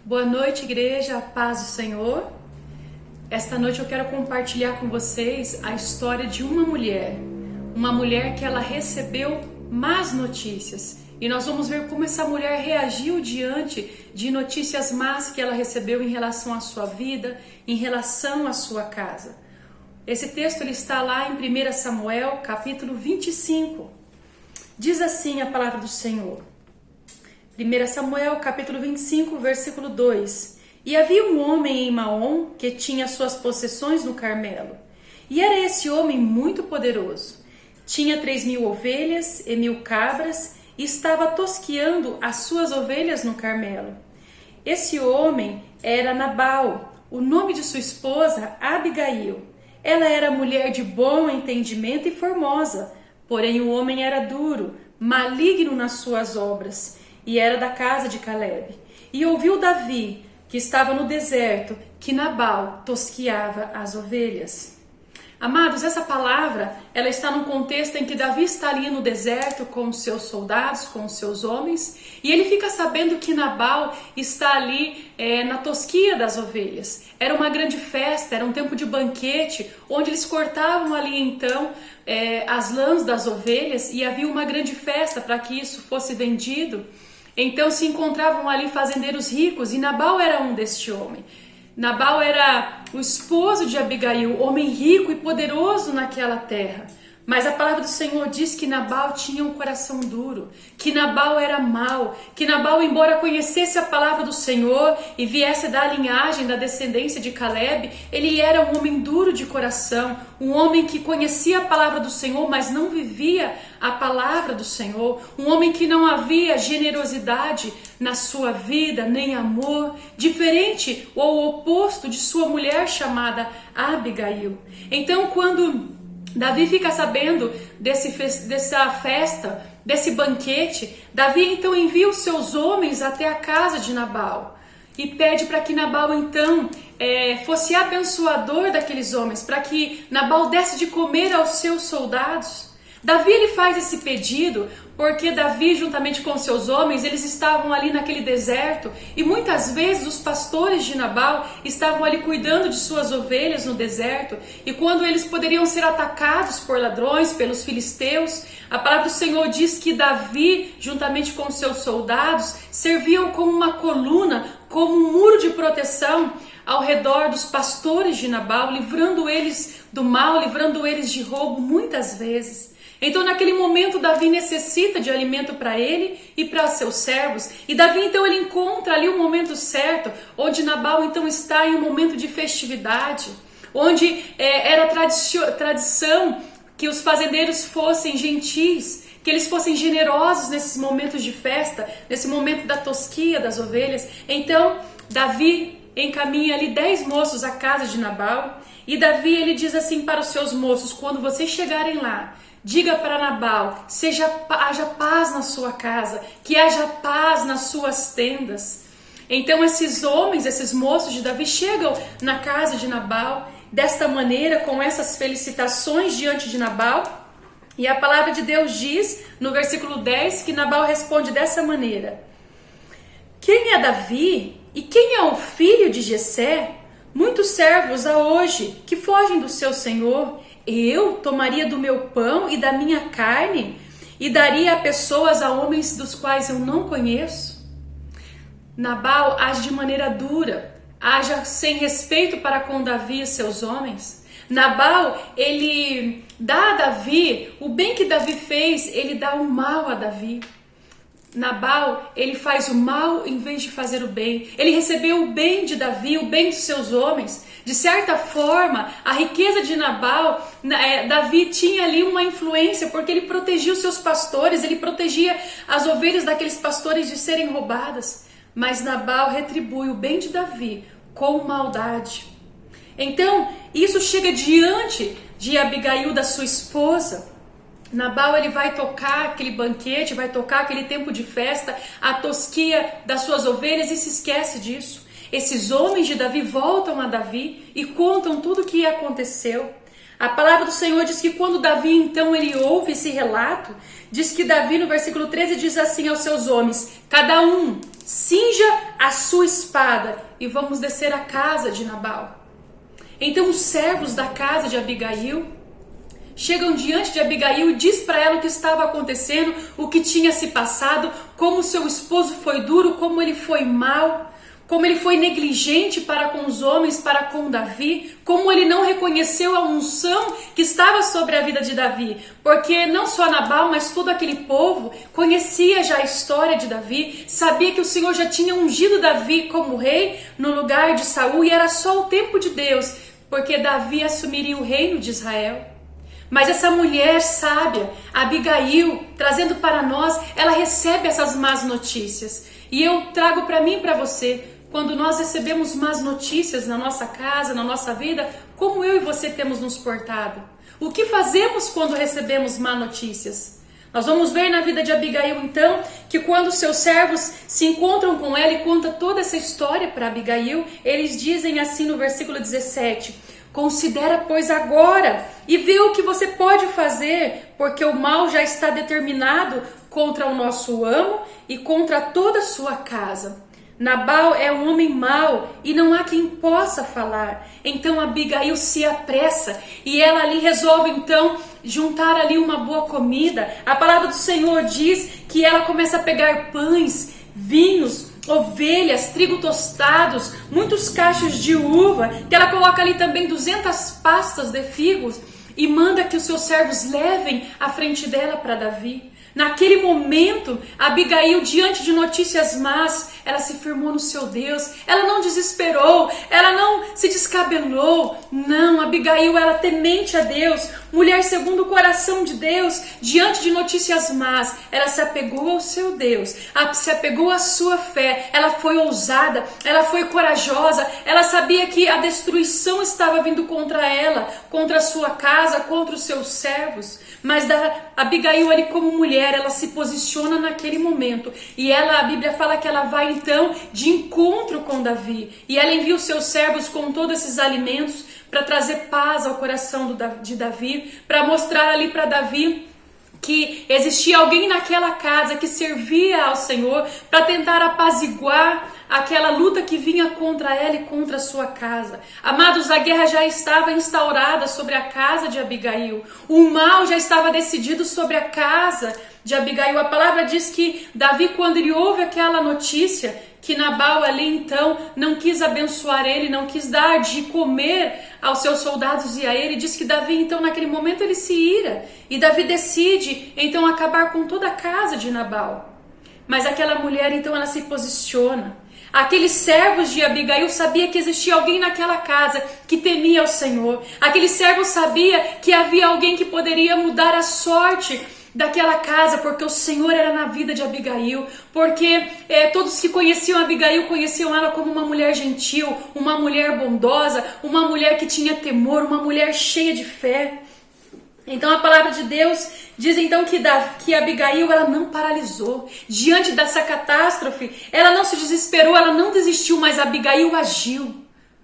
Boa noite, igreja, a paz do Senhor. Esta noite eu quero compartilhar com vocês a história de uma mulher que ela recebeu más notícias. E nós vamos ver como essa mulher reagiu diante de notícias más que ela recebeu em relação à sua vida, em relação à sua casa. Esse texto ele está lá em 1 Samuel, capítulo 25. Diz assim a palavra do Senhor. 1 Samuel, capítulo 25, versículo 2. E havia um homem em Maom que tinha suas possessões no Carmelo. E era esse homem muito poderoso. Tinha 3.000 ovelhas e 1.000 cabras e estava tosqueando as suas ovelhas no Carmelo. Esse homem era Nabal, o nome de sua esposa Abigail. Ela era mulher de bom entendimento e formosa, porém o homem era duro, maligno nas suas obras, e era da casa de Caleb. E ouviu Davi, que estava no deserto, que Nabal tosqueava as ovelhas. Amados, essa palavra, ela está num contexto em que Davi está ali no deserto com os seus soldados, com os seus homens, e ele fica sabendo que Nabal está ali na tosquia das ovelhas. Era uma grande festa, era um tempo de banquete, onde eles cortavam ali então as lãs das ovelhas e havia uma grande festa para que isso fosse vendido. Então se encontravam ali fazendeiros ricos e Nabal era um deste homem. Nabal era o esposo de Abigail, homem rico e poderoso naquela terra. Mas a palavra do Senhor diz que Nabal tinha um coração duro, que Nabal era mau, que Nabal, embora conhecesse a palavra do Senhor e viesse da linhagem, da descendência de Caleb, ele era um homem duro de coração, um homem que conhecia a palavra do Senhor, mas não vivia a palavra do Senhor, um homem que não havia generosidade na sua vida, nem amor, diferente ou oposto de sua mulher chamada Abigail. Então, quando Davi fica sabendo dessa festa, desse banquete, Davi então envia os seus homens até a casa de Nabal e pede para que Nabal então fosse abençoador daqueles homens, para que Nabal desse de comer aos seus soldados. Davi ele faz esse pedido porque Davi, juntamente com seus homens, eles estavam ali naquele deserto e muitas vezes os pastores de Nabal estavam ali cuidando de suas ovelhas no deserto, e quando eles poderiam ser atacados por ladrões, pelos filisteus, a palavra do Senhor diz que Davi, juntamente com seus soldados, serviam como uma coluna, como um muro de proteção ao redor dos pastores de Nabal, livrando eles do mal, livrando eles de roubo muitas vezes. Então naquele momento Davi necessita de alimento para ele e para seus servos, e Davi então ele encontra ali o momento certo, onde Nabal então está em um momento de festividade, onde era tradição que os fazendeiros fossem gentis, que eles fossem generosos nesses momentos de festa, nesse momento da tosquia das ovelhas. Então Davi encaminha ali 10 moços à casa de Nabal, e Davi ele diz assim para os seus moços: quando vocês chegarem lá, diga para Nabal, haja paz na sua casa, que haja paz nas suas tendas. Então esses homens, esses moços de Davi chegam na casa de Nabal, desta maneira, com essas felicitações diante de Nabal. E a palavra de Deus diz, no versículo 10, que Nabal responde dessa maneira: quem é Davi e quem é o filho de Jessé? Muitos servos há hoje que fogem do seu senhor. Eu tomaria do meu pão e da minha carne e daria a pessoas, a homens dos quais eu não conheço? Nabal age de maneira dura, age sem respeito para com Davi e seus homens. Nabal, ele dá a Davi o bem que Davi fez, ele dá o mal a Davi. Nabal, ele faz o mal em vez de fazer o bem. Ele recebeu o bem de Davi, o bem dos seus homens. De certa forma, a riqueza de Nabal, Davi tinha ali uma influência, porque ele protegia os seus pastores, ele protegia as ovelhas daqueles pastores de serem roubadas. Mas Nabal retribui o bem de Davi com maldade. Então, isso chega diante de Abigail, da sua esposa. Nabal ele vai tocar aquele banquete, vai tocar aquele tempo de festa, a tosquia das suas ovelhas, e se esquece disso. Esses homens de Davi voltam a Davi e contam tudo o que aconteceu. A palavra do Senhor diz que quando Davi então ele ouve esse relato, diz que Davi no versículo 13 diz assim aos seus homens: cada um cinja a sua espada e vamos descer à casa de Nabal. Então os servos da casa de Abigail chegam diante de Abigail e diz para ela o que estava acontecendo, o que tinha se passado, como seu esposo foi duro, como ele foi mau, como ele foi negligente para com os homens, para com Davi, como ele não reconheceu a unção que estava sobre a vida de Davi, porque não só Nabal, mas todo aquele povo conhecia já a história de Davi, sabia que o Senhor já tinha ungido Davi como rei no lugar de Saul e era só o tempo de Deus, porque Davi assumiria o reino de Israel. Mas essa mulher sábia, Abigail, trazendo para nós, ela recebe essas más notícias. E eu trago para mim e para você, quando nós recebemos más notícias na nossa casa, na nossa vida, como eu e você temos nos portado? O que fazemos quando recebemos más notícias? Nós vamos ver na vida de Abigail, então, que quando seus servos se encontram com ela e conta toda essa história para Abigail, eles dizem assim no versículo 17... Considera, pois, agora e vê o que você pode fazer, porque o mal já está determinado contra o nosso amo e contra toda a sua casa. Nabal é um homem mau e não há quem possa falar. Então Abigail se apressa e ela ali resolve então juntar ali uma boa comida. A palavra do Senhor diz que ela começa a pegar pães, vinhos, ovelhas, trigo tostados, muitos cachos de uva, que ela coloca ali também 200 pastas de figos e manda que os seus servos levem à frente dela para Davi. Naquele momento, Abigail, diante de notícias más, ela se firmou no seu Deus, ela não desesperou, ela não se descabelou, não, Abigail, ela temente a Deus, mulher segundo o coração de Deus, diante de notícias más, ela se apegou ao seu Deus, se apegou à sua fé, ela foi ousada, ela foi corajosa, ela sabia que a destruição estava vindo contra ela, contra a sua casa, contra os seus servos, mas Abigail ali como mulher, ela se posiciona naquele momento e ela, a Bíblia fala que ela vai então de encontro com Davi e ela envia os seus servos com todos esses alimentos para trazer paz ao coração de Davi, para mostrar ali para Davi que existia alguém naquela casa que servia ao Senhor para tentar apaziguar aquela luta que vinha contra ela e contra a sua casa. Amados, a guerra já estava instaurada sobre a casa de Abigail. O mal já estava decidido sobre a casa de Abigail. A palavra diz que Davi, quando ele ouve aquela notícia, que Nabal ali então não quis abençoar ele, não quis dar de comer aos seus soldados e a ele, diz que Davi então naquele momento ele se ira e Davi decide então acabar com toda a casa de Nabal. Mas aquela mulher então ela se posiciona. Aqueles servos de Abigail sabia que existia alguém naquela casa que temia ao Senhor. Aqueles servos sabia que havia alguém que poderia mudar a sorte daquela casa, porque o Senhor era na vida de Abigail, porque todos que conheciam Abigail conheciam ela como uma mulher gentil, uma mulher bondosa, uma mulher que tinha temor, uma mulher cheia de fé. Então a palavra de Deus diz então que Abigail ela não paralisou diante dessa catástrofe, ela não se desesperou, ela não desistiu, mas Abigail agiu.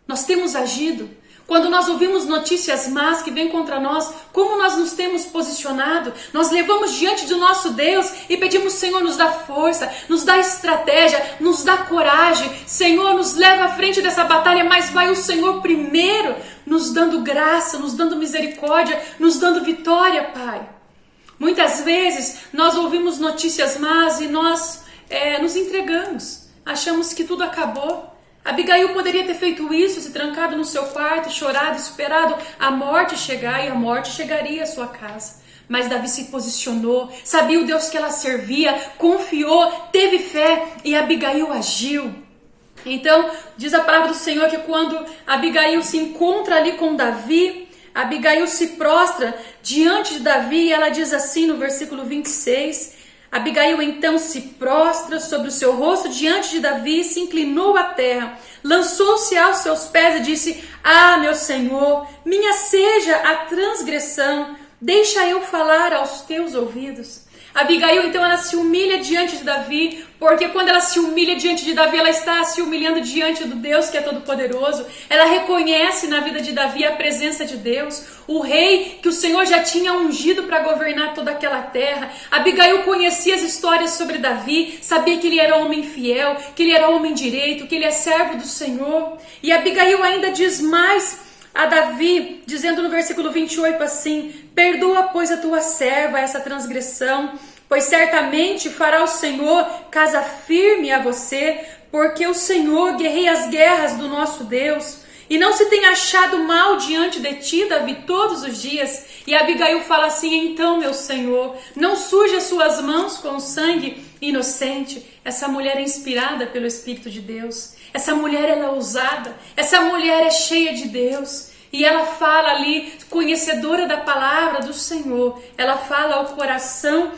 Nós temos agido. Quando nós ouvimos notícias más que vêm contra nós, como nós nos temos posicionado? Nós levamos diante do nosso Deus e pedimos, Senhor, nos dá força, nos dá estratégia, nos dá coragem. Senhor, nos leva à frente dessa batalha, mas vai o Senhor primeiro, nos dando graça, nos dando misericórdia, nos dando vitória, Pai. Muitas vezes nós ouvimos notícias más e nós nos entregamos, achamos que tudo acabou. Abigail poderia ter feito isso, se trancado no seu quarto, chorado, esperado a morte chegar, e a morte chegaria à sua casa. Mas Davi se posicionou, sabia o Deus que ela servia, confiou, teve fé e Abigail agiu. Então, diz a palavra do Senhor que quando Abigail se encontra ali com Davi, Abigail se prostra diante de Davi e ela diz assim no versículo 26... Abigail então se prostra sobre o seu rosto diante de Davi, se inclinou à terra, lançou-se aos seus pés e disse: Ah, meu Senhor, minha seja a transgressão, deixa eu falar aos teus ouvidos. Abigail, então, ela se humilha diante de Davi, porque quando ela se humilha diante de Davi, ela está se humilhando diante do Deus que é todo-poderoso. Ela reconhece na vida de Davi a presença de Deus, o rei que o Senhor já tinha ungido para governar toda aquela terra. Abigail conhecia as histórias sobre Davi, sabia que ele era homem fiel, que ele era homem direito, que ele é servo do Senhor. E Abigail ainda diz mais a Davi, dizendo no versículo 28 assim: perdoa, pois, a tua serva essa transgressão, pois certamente fará o Senhor casa firme a você, porque o Senhor guerreia as guerras do nosso Deus, e não se tem achado mal diante de ti, Davi, todos os dias. E Abigail fala assim: então, meu Senhor, não suje as suas mãos com sangue inocente. Essa mulher é inspirada pelo Espírito de Deus. Essa mulher, ela é ousada. Essa mulher é cheia de Deus. E ela fala ali, conhecedora da palavra do Senhor. Ela fala ao coração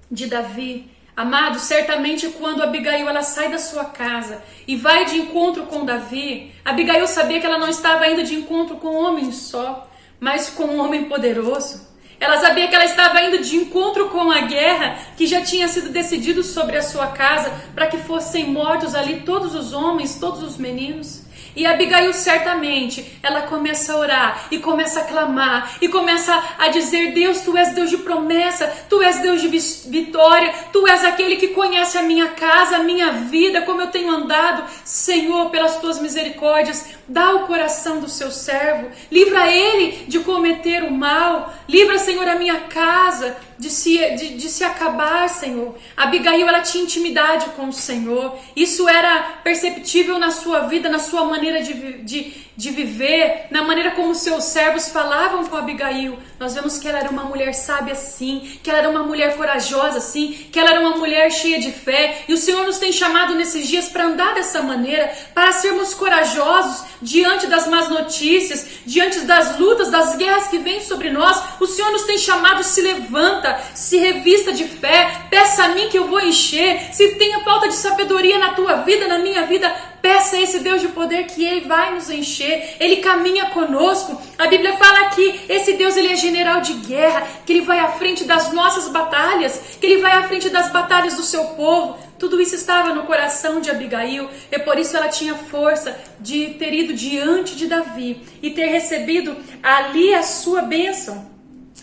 de Davi. Amado, certamente quando Abigail ela sai da sua casa e vai de encontro com Davi, Abigail sabia que ela não estava indo de encontro com um homem só, mas com um homem poderoso. Ela sabia que ela estava indo de encontro com a guerra que já tinha sido decidido sobre a sua casa, para que fossem mortos ali todos os homens, todos os meninos. E Abigail certamente, ela começa a orar e começa a clamar e começa a dizer: Deus, tu és Deus de promessa, tu és Deus de vitória, tu és aquele que conhece a minha casa, a minha vida, como eu tenho andado. Senhor, pelas tuas misericórdias, dá o coração do seu servo, livra ele de cometer o mal, livra, Senhor, a minha casa de se acabar, Senhor. Abigail, ela tinha intimidade com o Senhor. Isso era perceptível na sua vida, na sua maneira de viver, na maneira como seus servos falavam com Abigail. Nós vemos que ela era uma mulher sábia sim, que ela era uma mulher corajosa sim, que ela era uma mulher cheia de fé. E o Senhor nos tem chamado nesses dias para andar dessa maneira, para sermos corajosos diante das más notícias, diante das lutas, das guerras que vêm sobre nós. O Senhor nos tem chamado: se levanta, se revista de fé, peça a mim que eu vou encher. Se tenha falta de sabedoria na tua vida, na minha vida, peça a esse Deus de poder que Ele vai nos encher. Ele caminha conosco. A Bíblia fala que esse Deus, Ele é general de guerra, que Ele vai à frente das nossas batalhas, que Ele vai à frente das batalhas do seu povo. Tudo isso estava no coração de Abigail, e por isso ela tinha força de ter ido diante de Davi e ter recebido ali a sua bênção.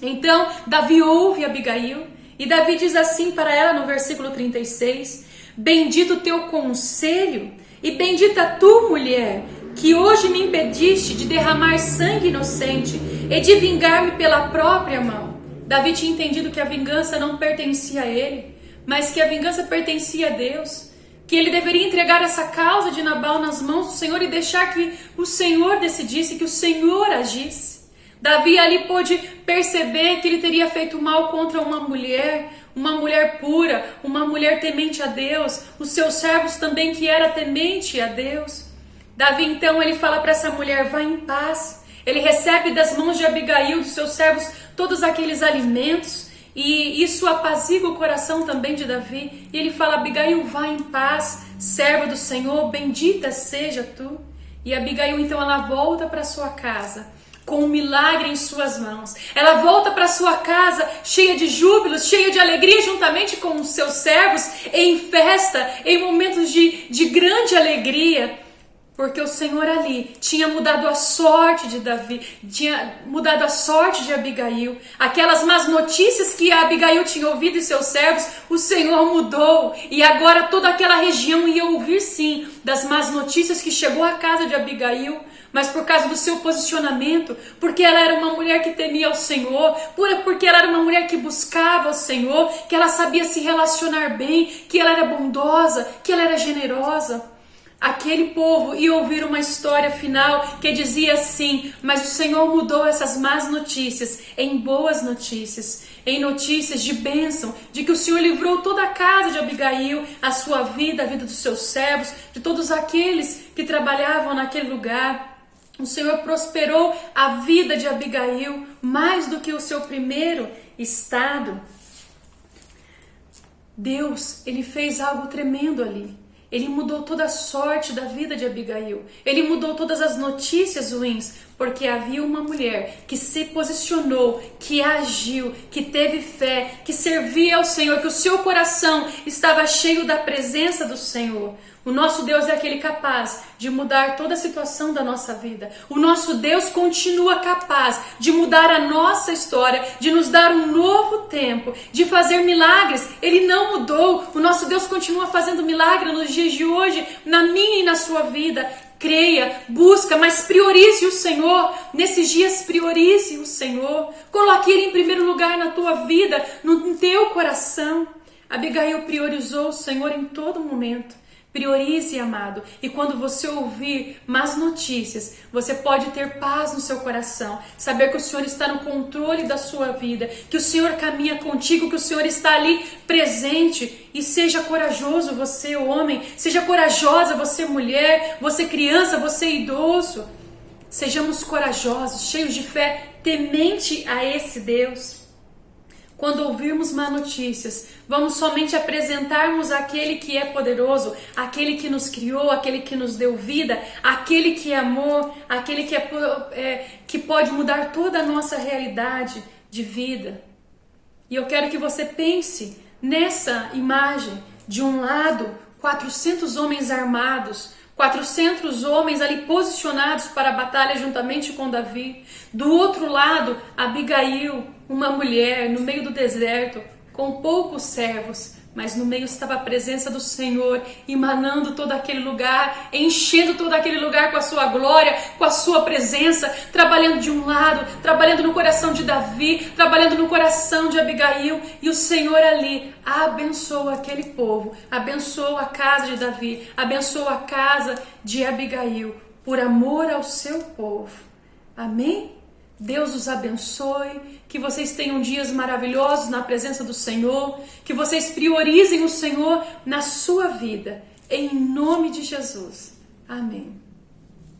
Então, Davi ouve Abigail, e Davi diz assim para ela no versículo 36, bendito o teu conselho, e bendita tu, mulher, que hoje me impediste de derramar sangue inocente e de vingar-me pela própria mão. Davi tinha entendido que a vingança não pertencia a ele, mas que a vingança pertencia a Deus, que ele deveria entregar essa causa de Nabal nas mãos do Senhor e deixar que o Senhor decidisse, que o Senhor agisse. Davi ali pôde perceber que ele teria feito mal contra uma mulher pura, uma mulher temente a Deus, os seus servos também que era temente a Deus. Davi então ele fala para essa mulher: vá em paz. Ele recebe das mãos de Abigail, dos seus servos, todos aqueles alimentos, e isso apazigua o coração também de Davi. E ele fala: Abigail, vá em paz, serva do Senhor, bendita seja tu. E Abigail então ela volta para sua casa com um milagre em suas mãos. Ela volta para sua casa cheia de júbilos, cheia de alegria, juntamente com os seus servos, em festa, em momentos de grande alegria, porque o Senhor ali tinha mudado a sorte de Davi, tinha mudado a sorte de Abigail. Aquelas más notícias que a Abigail tinha ouvido e seus servos, o Senhor mudou, e agora toda aquela região ia ouvir sim das más notícias que chegou à casa de Abigail, mas por causa do seu posicionamento, porque ela era uma mulher que temia ao Senhor, porque ela era uma mulher que buscava o Senhor, que ela sabia se relacionar bem, que ela era bondosa, que ela era generosa. Aquele povo ia ouvir uma história final que dizia assim: mas o Senhor mudou essas más notícias em boas notícias, em notícias de bênção, de que o Senhor livrou toda a casa de Abigail, a sua vida, a vida dos seus servos, de todos aqueles que trabalhavam naquele lugar. O Senhor prosperou a vida de Abigail mais do que o seu primeiro estado. Deus, Ele fez algo tremendo ali. Ele mudou toda a sorte da vida de Abigail. Ele mudou todas as notícias ruins, porque havia uma mulher que se posicionou, que agiu, que teve fé, que servia ao Senhor, que o seu coração estava cheio da presença do Senhor. O nosso Deus é aquele capaz de mudar toda a situação da nossa vida. O nosso Deus continua capaz de mudar a nossa história, de nos dar um novo tempo, de fazer milagres. Ele não mudou. O nosso Deus continua fazendo milagre nos dias de hoje, na minha e na sua vida. Creia, busca, mas priorize o Senhor. Nesses dias, priorize o Senhor. Coloque Ele em primeiro lugar na tua vida, no teu coração. Abigail priorizou o Senhor em todo momento. Priorize, amado, e quando você ouvir más notícias, você pode ter paz no seu coração, saber que o Senhor está no controle da sua vida, que o Senhor caminha contigo, que o Senhor está ali presente. E seja corajoso você, homem, seja corajosa você, mulher, você criança, você idoso. Sejamos corajosos, cheios de fé, temente a esse Deus. Quando ouvirmos más notícias, vamos somente apresentarmos aquele que é poderoso, aquele que nos criou, aquele que nos deu vida, aquele que é amor, aquele que pode mudar toda a nossa realidade de vida. E eu quero que você pense nessa imagem. De um lado, 400 homens armados, 400 homens ali posicionados para a batalha juntamente com Davi. Do outro lado, Abigail, uma mulher no meio do deserto, com poucos servos, mas no meio estava a presença do Senhor, emanando todo aquele lugar, enchendo todo aquele lugar com a sua glória, com a sua presença, trabalhando de um lado, trabalhando no coração de Davi, trabalhando no coração de Abigail, e o Senhor ali abençoa aquele povo, abençoa a casa de Davi, abençoa a casa de Abigail, por amor ao seu povo. Amém? Deus os abençoe, que vocês tenham dias maravilhosos na presença do Senhor, que vocês priorizem o Senhor na sua vida, em nome de Jesus. Amém.